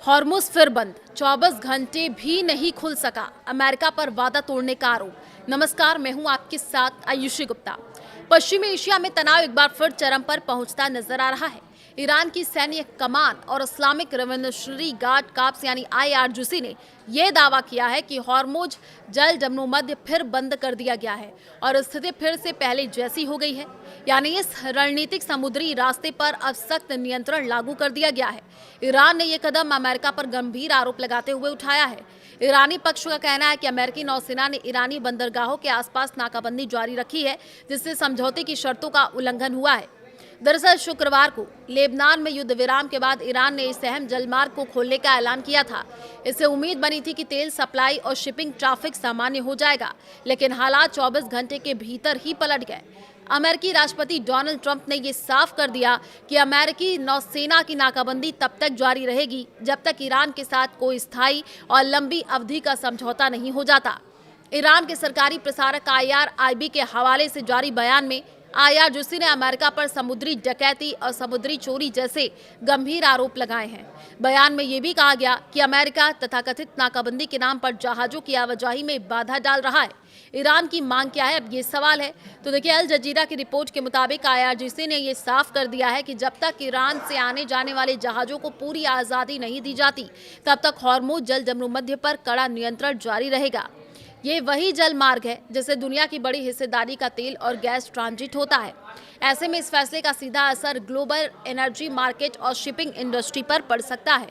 Hormuz फिर बंद, 24 घंटे भी नहीं खुल सका। अमेरिका पर वादा तोड़ने का आरोप। नमस्कार, मैं हूं आपके साथ आयुषी गुप्ता। पश्चिमी एशिया में तनाव एक बार फिर चरम पर पहुंचता नजर आ रहा है। ईरान की सैन्य कमान और इस्लामिक रेवोल्यूशनरी गार्ड काप्स यानी IRGC ने यह दावा किया है कि हॉर्मुज़ जल जमनोमध्य फिर बंद कर दिया गया है और स्थिति फिर से पहले जैसी हो गई है। यानी इस रणनीतिक समुद्री रास्ते पर अब सख्त नियंत्रण लागू कर दिया गया है। ईरान ने यह कदम अमेरिका पर गंभीर आरोप लगाते हुए उठाया है। ईरानी पक्ष का कहना है कि अमेरिकी नौसेना ने ईरानी बंदरगाहों के आसपास नाकाबंदी जारी रखी है, जिससे समझौते की शर्तों का उल्लंघन हुआ है। दरअसल शुक्रवार को लेबनान में युद्ध विराम के बाद ईरान ने इस अहम जलमार्ग को खोलने का ऐलान किया था। इससे उम्मीद बनी थी कि तेल सप्लाई और शिपिंग ट्रैफिक सामान्य हो जाएगा, लेकिन हालात 24 घंटे के भीतर ही पलट गए। अमेरिकी राष्ट्रपति डोनाल्ड ट्रंप ने यह साफ कर दिया कि अमेरिकी नौसेना की नाकाबंदी तब तक जारी रहेगी जब तक ईरान के साथ कोई स्थायी और लंबी अवधि का समझौता नहीं हो जाता। ईरान के सरकारी प्रसारक IRIB के हवाले से जारी बयान में IRGC ने अमेरिका पर समुद्री डकैती और समुद्री चोरी जैसे गंभीर आरोप लगाए हैं। बयान में यह भी कहा गया कि अमेरिका तथाकथित नाकाबंदी के नाम पर जहाजों की आवाजाही में बाधा डाल रहा है। ईरान की मांग क्या है, अब ये सवाल है। तो देखिए, अल जजीरा की रिपोर्ट के मुताबिक IRGC ने यह साफ कर दिया है कि जब तक ईरान से आने जाने वाले जहाजों को पूरी आज़ादी नहीं दी जाती, तब तक हॉर्मुज़ जल जमनोमध्य पर कड़ा नियंत्रण जारी रहेगा। ये वही जल मार्ग है जिससे दुनिया की बड़ी हिस्सेदारी का तेल और गैस ट्रांजिट होता है। ऐसे में इस फैसले का सीधा असर ग्लोबल एनर्जी मार्केट और शिपिंग इंडस्ट्री पर पड़ सकता है।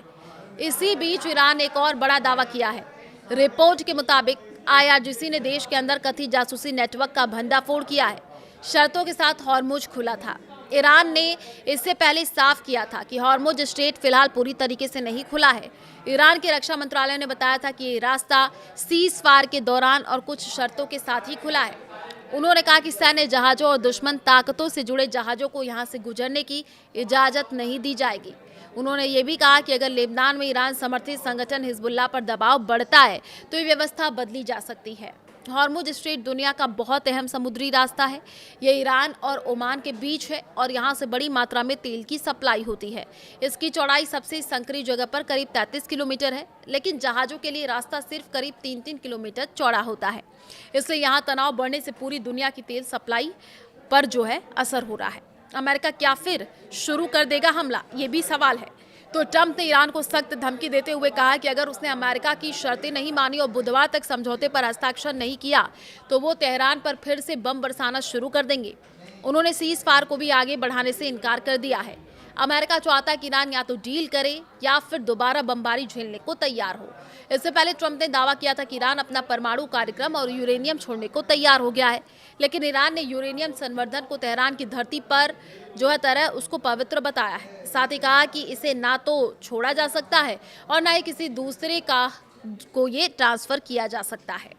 इसी बीच ईरान ने एक और बड़ा दावा किया है। रिपोर्ट के मुताबिक IRGC ने देश के अंदर कथित जासूसी नेटवर्क का भंडाफोड़ किया है। शर्तों के साथ हॉर्मुज़ खुला था। ईरान ने इससे पहले साफ किया था कि हॉर्मुज़ स्ट्रेट फिलहाल पूरी तरीके से नहीं खुला है। ईरान के रक्षा मंत्रालय ने बताया था कि ये रास्ता सीज फायर के दौरान और कुछ शर्तों के साथ ही खुला है। उन्होंने कहा कि सैन्य जहाज़ों और दुश्मन ताकतों से जुड़े जहाज़ों को यहां से गुजरने की इजाज़त नहीं दी जाएगी। उन्होंने ये भी कहा कि अगर लेबनान में ईरान समर्थित संगठन हिजबुल्लाह पर दबाव बढ़ता है तो ये व्यवस्था बदली जा सकती है। हॉर्मुज़ स्ट्रेट दुनिया का बहुत अहम समुद्री रास्ता है। ये ईरान और ओमान के बीच है और यहाँ से बड़ी मात्रा में तेल की सप्लाई होती है। इसकी चौड़ाई सबसे संकरी जगह पर करीब 33 किलोमीटर है, लेकिन जहाज़ों के लिए रास्ता सिर्फ करीब 3-3 किलोमीटर चौड़ा होता है। इसलिए यहाँ तनाव बढ़ने से पूरी दुनिया की तेल सप्लाई पर जो है असर हो रहा है। अमेरिका क्या फिर शुरू कर देगा हमला, ये भी सवाल है। तो ट्रंप ने ईरान को सख्त धमकी देते हुए कहा कि अगर उसने अमेरिका की शर्तें नहीं मानी और बुधवार तक समझौते पर हस्ताक्षर नहीं किया तो वो तेहरान पर फिर से बम बरसाना शुरू कर देंगे। उन्होंने सीज फायर को भी आगे बढ़ाने से इनकार कर दिया है। अमेरिका चाहता है कि ईरान या तो डील करे या फिर दोबारा बमबारी झेलने को तैयार हो। इससे पहले ट्रंप ने दावा किया था कि ईरान अपना परमाणु कार्यक्रम और यूरेनियम छोड़ने को तैयार हो गया है, लेकिन ईरान ने यूरेनियम संवर्धन को तेहरान की धरती पर जो है तरह उसको पवित्र बताया है। साथ ही कहा कि इसे ना तो छोड़ा जा सकता है और ना ही किसी दूसरे को ये ट्रांसफर किया जा सकता है।